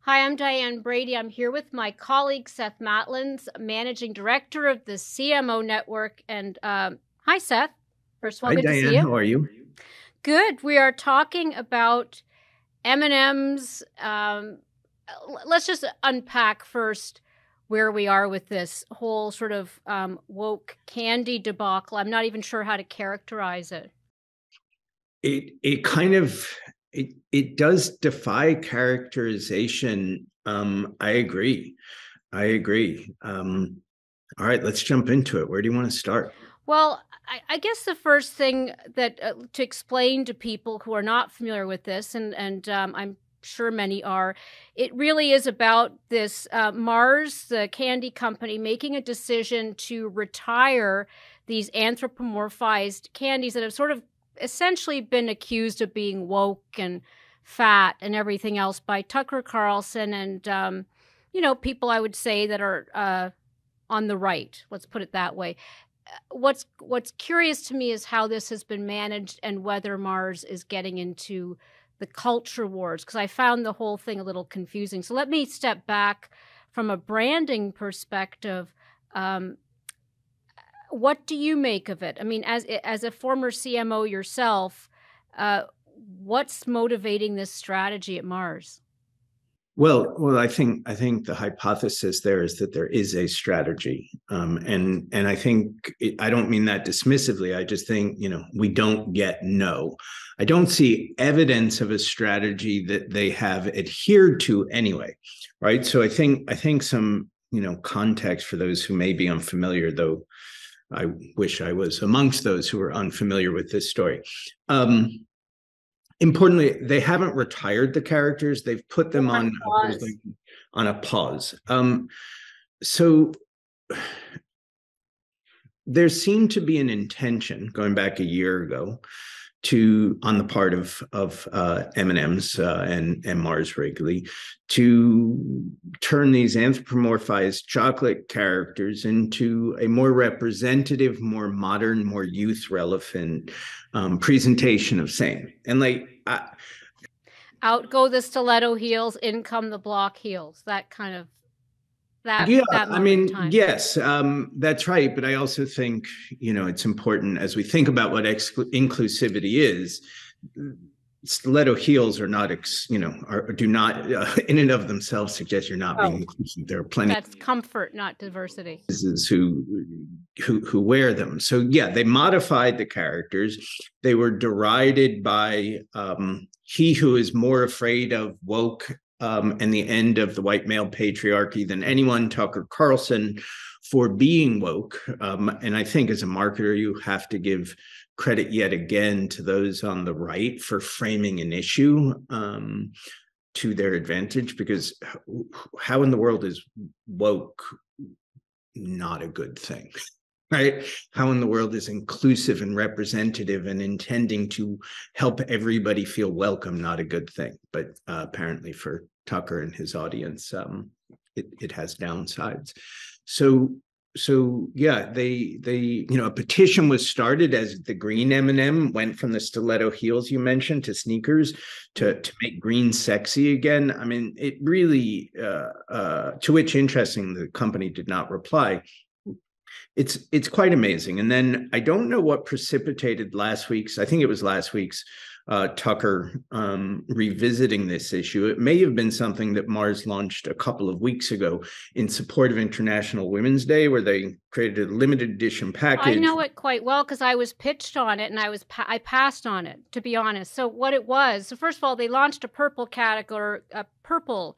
Hi, I'm Diane Brady. I'm here with my colleague, Seth Matlins, Managing Director of the CMO Network. And hi, Seth. First of all, Hi, good to see Diane. you. How are you? Good. We are talking about M&Ms. Let's just unpack first where we are with this whole sort of woke candy debacle. I'm not even sure how to characterize it. It does defy characterization. I agree. All right, let's jump into it. Where do you want to start? Well, I guess the first thing that to explain to people who are not familiar with this, and I'm sure many are, it really is about this Mars, the candy company, making a decision to retire these anthropomorphized candies that have sort of essentially been accused of being woke and fat and everything else by Tucker Carlson and, people I would say that are on the right. Let's put it that way. What's curious to me is how this has been managed and whether Mars is getting into the culture wars, because I found the whole thing a little confusing. So let me step back from a branding perspective. What do you make of it? I mean, as a former CMO yourself, what's motivating this strategy at Mars? Well, I think the hypothesis there is that there is a strategy, and I think I don't mean that dismissively. I just think we don't yet know. I don't see evidence of a strategy that they have adhered to anyway, right? So I think some context for those who may be unfamiliar, though I wish I was amongst those who are unfamiliar with this story. Importantly, they haven't retired the characters. They've put them on a pause. So there seemed to be an intention going back a year ago on the part of M&Ms and Mars Wrigley to turn these anthropomorphized chocolate characters into a more representative, more modern, more youth relevant presentation of same. And out go the stiletto heels, in come the block heels. That kind of yes, that's right. But I also think it's important as we think about what inclusivity is. Stiletto heels are not, do not in and of themselves suggest you're not being inclusive. There are plenty. That's comfort, not diversity. Who wear them. So yeah, they modified the characters. They were derided by he who is more afraid of woke and the end of the white male patriarchy than anyone, Tucker Carlson, for being woke. And I think as a marketer, you have to give credit yet again to those on the right for framing an issue to their advantage, because how in the world is woke not a good thing? Right? How in the world is inclusive and representative and intending to help everybody feel welcome not a good thing? But apparently for Tucker and his audience, it has downsides. So yeah, they a petition was started as the green M&M went from the stiletto heels you mentioned to sneakers to make green sexy again. I mean, it really to which, interesting, the company did not reply. It's quite amazing. And then I don't know what precipitated last week's Tucker revisiting this issue. It may have been something that Mars launched a couple of weeks ago in support of International Women's Day, where they created a limited edition package. I know it quite well because I was pitched on it and I passed on it, to be honest. So what it was, so first of all, they launched a purple category, a purple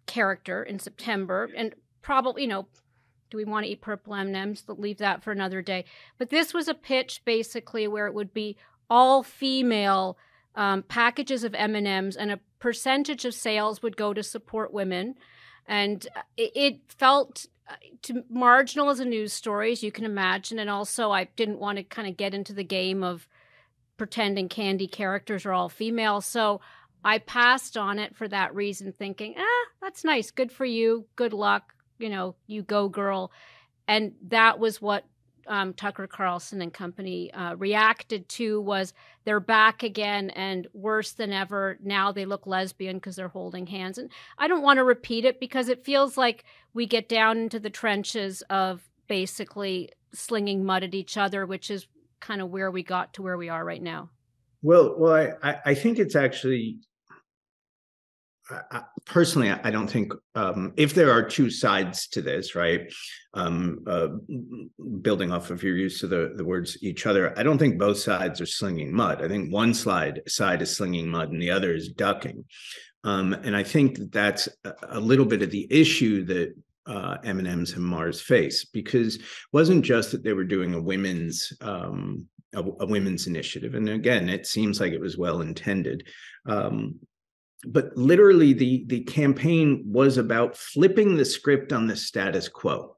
character in September, and probably, do we want to eat purple M&Ms? Leave that for another day. But this was a pitch basically where it would be all female packages of M&Ms, and a percentage of sales would go to support women. And it felt marginal as a news story, as you can imagine. And also I didn't want to kind of get into the game of pretending candy characters are all female. So I passed on it for that reason, thinking, that's nice. Good for you. Good luck. You go, girl. And that was what Tucker Carlson and company reacted to was they're back again and worse than ever. Now they look lesbian because they're holding hands. And I don't want to repeat it because it feels like we get down into the trenches of basically slinging mud at each other, which is kind of where we got to where we are right now. Well, I think it's actually, personally, I don't think, if there are two sides to this, right? Building off of your use of the words each other, I don't think both sides are slinging mud. I think one side is slinging mud and the other is ducking. And I think that's a little bit of the issue that M&Ms and Mars face, because it wasn't just that they were doing a women's initiative. And again, it seems like it was well intended. But literally the campaign was about flipping the script on the status quo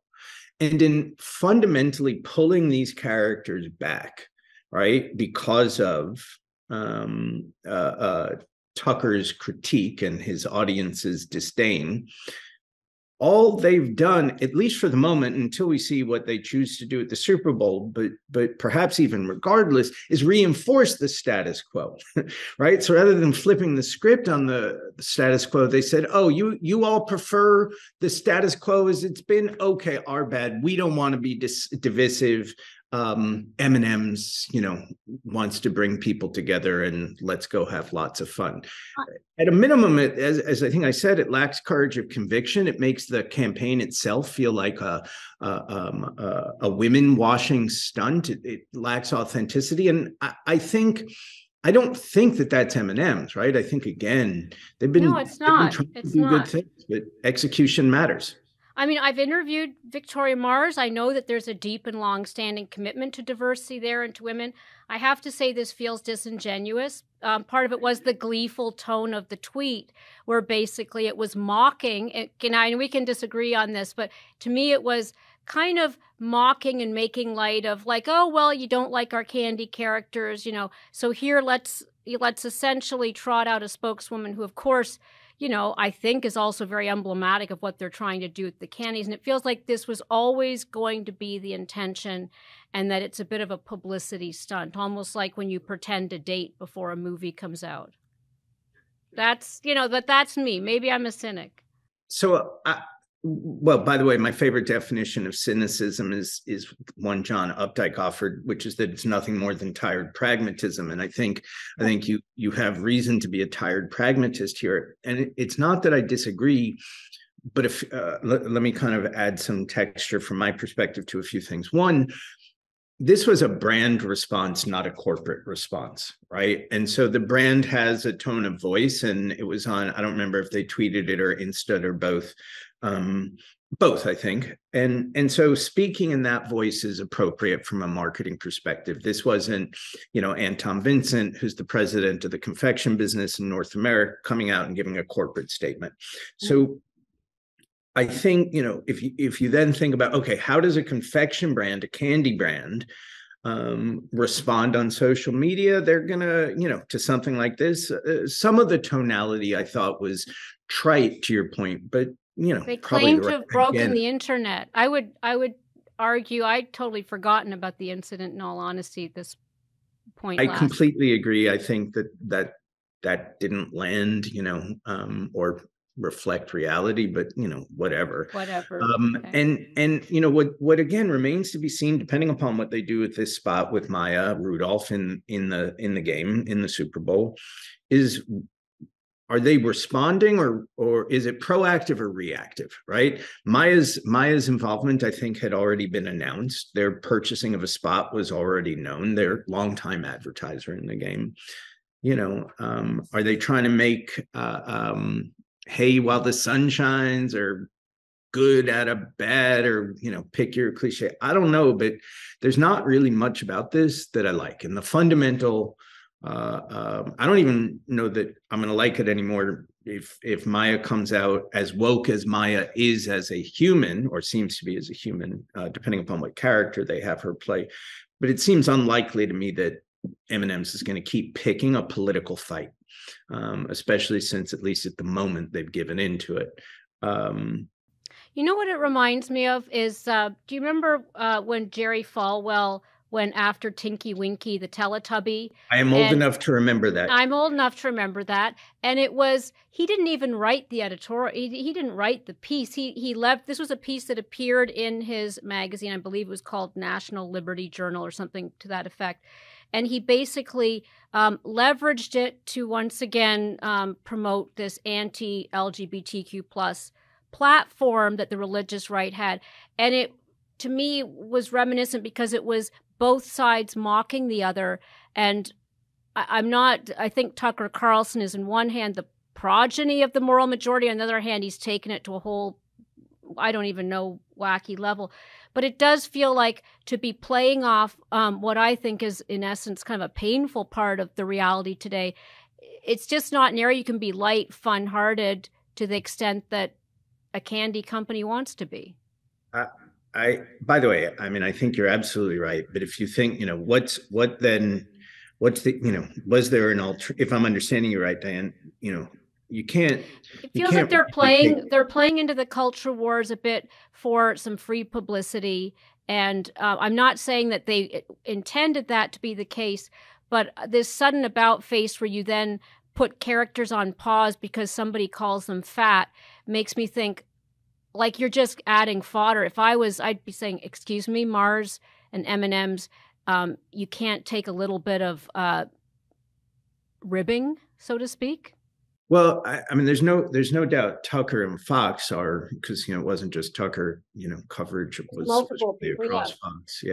and in fundamentally pulling these characters back, right? Because of Tucker's critique and his audience's disdain. All they've done, at least for the moment, until we see what they choose to do at the Super Bowl, but perhaps even regardless, is reinforce the status quo, right? So rather than flipping the script on the status quo, they said, "Oh, you all prefer the status quo as it's been? Okay, our bad. We don't want to be divisive. M&Ms, wants to bring people together and let's go have lots of fun." At a minimum, as I think I said, it lacks courage of conviction. It makes the campaign itself feel like a women washing stunt. It lacks authenticity. And I don't think that that's M&Ms, right? I think, again, they've been trying to do good things, but execution matters. I mean, I've interviewed Victoria Mars. I know that there's a deep and long-standing commitment to diversity there and to women. I have to say this feels disingenuous. Part of it was the gleeful tone of the tweet, where basically it was mocking. And we can disagree on this, but to me it was kind of mocking and making light of like, oh, well, you don't like our candy characters, so here let's essentially trot out a spokeswoman who, of course, I think is also very emblematic of what they're trying to do with the candies. And it feels like this was always going to be the intention, and that it's a bit of a publicity stunt, almost like when you pretend to date before a movie comes out. That's me. Maybe I'm a cynic. So, well, by the way, my favorite definition of cynicism is one John Updike offered, which is that it's nothing more than tired pragmatism. And I think you have reason to be a tired pragmatist here. And it's not that I disagree, but if let me kind of add some texture from my perspective to a few things. One, this was a brand response, not a corporate response, right? And so the brand has a tone of voice, and it was on, I don't remember if they tweeted it or Insta or both. Both, I think. And so speaking in that voice is appropriate from a marketing perspective. This wasn't, Anton Vincent, who's the president of the confection business in North America, coming out and giving a corporate statement. So I think, if you then think about, okay, how does a confection brand, a candy brand, respond on social media? They're gonna, to something like this. Some of the tonality I thought was trite, to your point, but they claim to have broken the internet. I would argue I'd totally forgotten about the incident, in all honesty, at this point. I completely agree. I think that didn't land, or reflect reality, but whatever. Okay. And what again remains to be seen, depending upon what they do with this spot with Maya Rudolph in the game, in the Super Bowl, is, are they responding or is it proactive or reactive, right? Maya's involvement, I think, had already been announced. Their purchasing of a spot was already known. They're a longtime advertiser in the game. Are they trying to make hay while the sun shines, or good out of bad, or pick your cliche? I don't know, but there's not really much about this that I like. And the fundamental, I don't even know that I'm going to like it anymore if Maya comes out as woke as Maya is as a human, or seems to be as a human, depending upon what character they have her play. But it seems unlikely to me that M&Ms is going to keep picking a political fight, especially since, at least at the moment, they've given into it. You know what it reminds me of is, do you remember when Jerry Falwell went after Tinky Winky, the Teletubby? I am old And enough to remember that. I'm old enough to remember that. And he didn't even write the editorial. He didn't write the piece. He left, this was a piece that appeared in his magazine. I believe it was called National Liberty Journal or something to that effect. And he basically leveraged it to once again promote this anti-LGBTQ plus platform that the religious right had. And it, to me, was reminiscent because it was both sides mocking the other. And I think Tucker Carlson is, in one hand, the progeny of the moral majority. On the other hand, he's taken it to a whole, I don't even know, wacky level. But it does feel like to be playing off what I think is, in essence, kind of a painful part of the reality today. It's just not an area you can be light, fun-hearted to the extent that a candy company wants to be. By the way, I mean, I think you're absolutely right. But if you think, what's the, was there an if I'm understanding you right, Diane, you can't. It feels like they're playing into the culture wars a bit for some free publicity. And I'm not saying that they intended that to be the case, but this sudden about face where you then put characters on pause because somebody calls them fat makes me think like you're just adding fodder. If I'd be saying, excuse me, Mars and M&Ms, you can't take a little bit of ribbing, so to speak. Well, I mean, there's no doubt Tucker and Fox are, because it wasn't just Tucker, coverage was across Fox,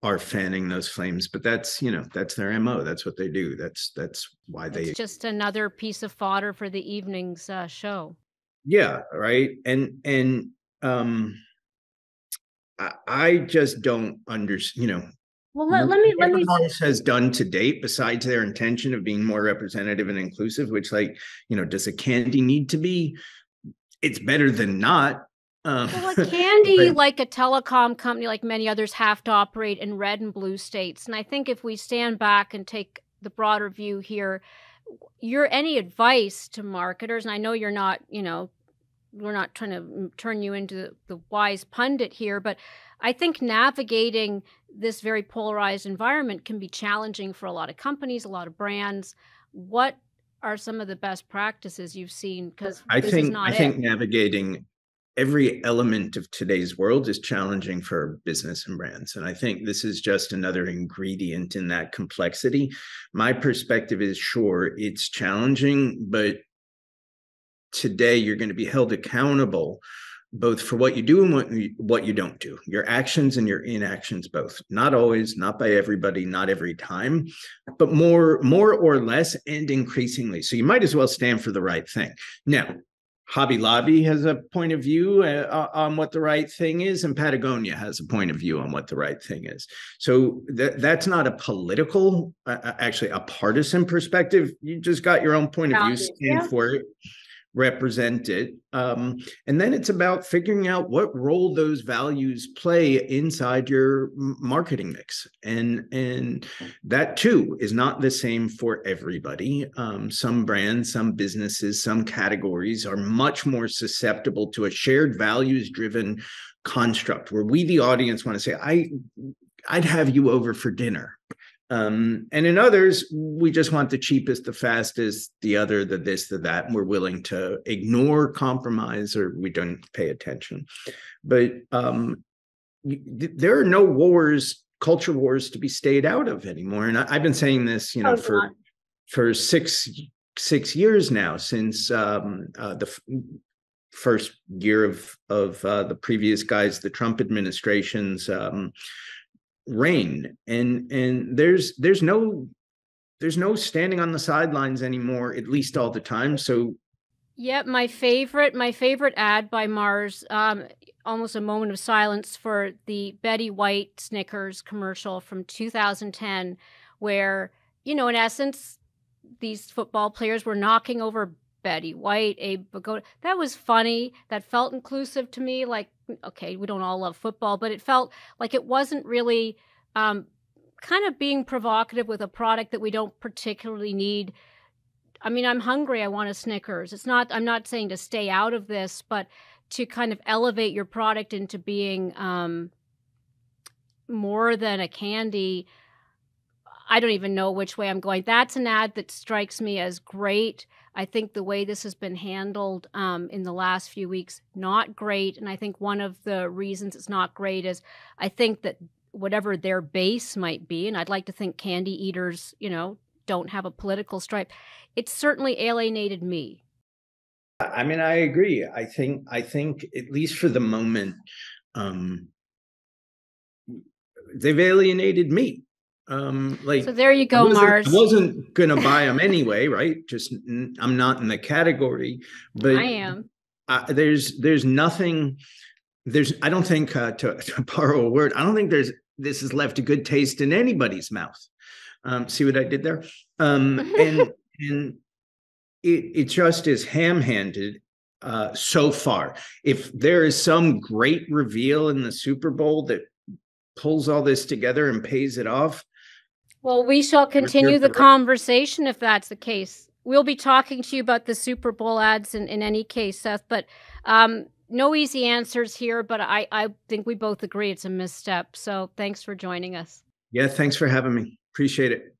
are fanning those flames. But that's their MO. That's what they do. That's why it's just another piece of fodder for the evening's show. Yeah, right. And I just don't understand. Well, let me has done to date, besides their intention of being more representative and inclusive, which, does a candy need to be? It's better than not. Well, a candy, like a telecom company, like many others, have to operate in red and blue states. And I think if we stand back and take the broader view here, any advice to marketers, and I know you're not, we're not trying to turn you into the wise pundit here, but I think navigating this very polarized environment can be challenging for a lot of companies, a lot of brands. What are some of the best practices you've seen? Because I think navigating every element of today's world is challenging for business and brands. And I think this is just another ingredient in that complexity. My perspective is, sure, it's challenging, but today you're going to be held accountable both for what you do and what you don't do, your actions and your inactions, both. Not always, not by everybody, not every time, but more or less and increasingly. So you might as well stand for the right thing. Now, Hobby Lobby has a point of view on what the right thing is, and Patagonia has a point of view on what the right thing is. So that's not a political, actually a partisan perspective. You just got your own point of view, stand for it, represent it. And then it's about figuring out what role those values play inside your marketing mix. And that too is not the same for everybody. Some brands, some businesses, some categories are much more susceptible to a shared values-driven construct where we, the audience, want to say, I'd have you over for dinner. And in others, we just want the cheapest, the fastest, the other, the this, the that, and we're willing to ignore, compromise, or we don't pay attention. But there are no wars, culture wars, to be stayed out of anymore. And I've been saying this, for six years now, since the first year of the previous guys, the Trump administration's reign, and there's no standing on the sidelines anymore, at least all the time. So yeah, my favorite ad by Mars, almost a moment of silence for the Betty White Snickers commercial from 2010, where, in essence, these football players were knocking over Betty White, Abe Vigoda. That was funny. That felt inclusive to me. Like, okay, we don't all love football, but it felt like it wasn't really kind of being provocative with a product that we don't particularly need. I mean, I'm hungry. I want a Snickers. I'm not saying to stay out of this, but to kind of elevate your product into being more than a candy. I don't even know which way I'm going. That's an ad that strikes me as great. I think the way this has been handled in the last few weeks, not great. And I think one of the reasons it's not great is I think that whatever their base might be, and I'd like to think candy eaters, don't have a political stripe, it's certainly alienated me. I mean, I agree. I think at least for the moment, they've alienated me. So there you go, Mars. I wasn't going to buy them anyway, right? Just I'm not in the category, but I am. There's nothing. I don't think to borrow a word. I don't think this has left a good taste in anybody's mouth. See what I did there? And it just is ham-handed so far. If there is some great reveal in the Super Bowl that pulls all this together and pays it off, well, we shall continue the conversation if that's the case. We'll be talking to you about the Super Bowl ads in any case, Seth, but no easy answers here, but I think we both agree it's a misstep. So thanks for joining us. Yeah, thanks for having me. Appreciate it.